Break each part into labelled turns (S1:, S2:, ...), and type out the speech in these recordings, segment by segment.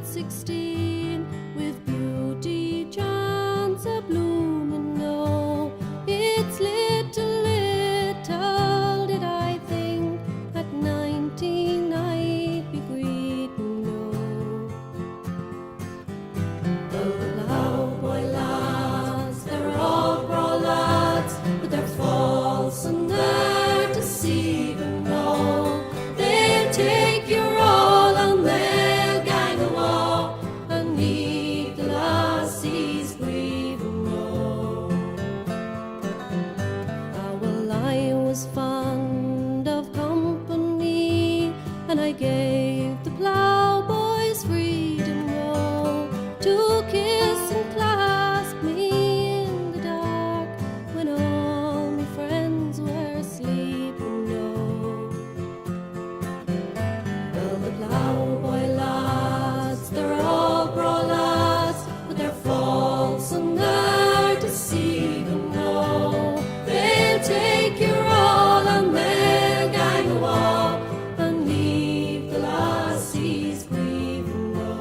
S1: sweet 16, with beauty, chance, a blooming know. It's little, little did I think at 19 I'd be greeting you. Well, the Ploughboy lads, they're all braw lads, but they're false and they're deceiving no. They'll take your all and they'll gang awa and leave the lassies grieving no. Ah, well, I was fond of company, and I gave the Ploughboys freedom no, to kiss and clasp me in the dark when all my friends were sleeping no. Well, the Ploughboy lads, they're all braw lads, but they're false and they're deceiving no. They'll take your all and they'll gang awa and leave the lassies grieving no.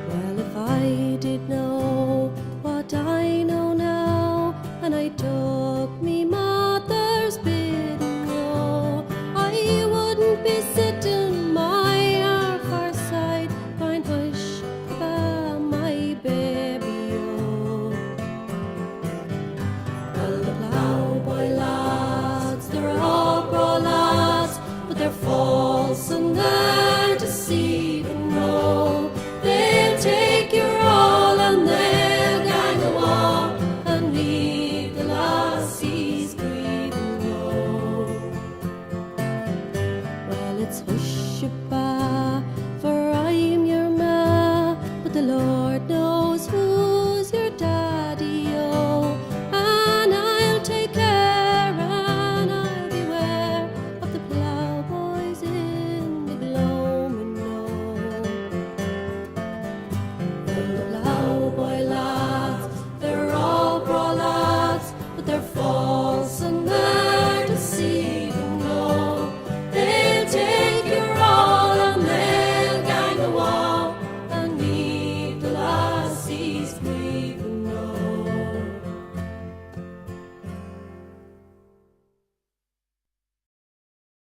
S1: Well, if I did know what I know now, and I took me mother's bidding no, I wouldn't be sitting my fireside crying hush about my baby oh. Well, the Ploughboy lads, they're all braw lads, but they're false and they're deceiving no. They'll take your all and they'll gang awa and leave the lassies grieving no. Well, it's hush about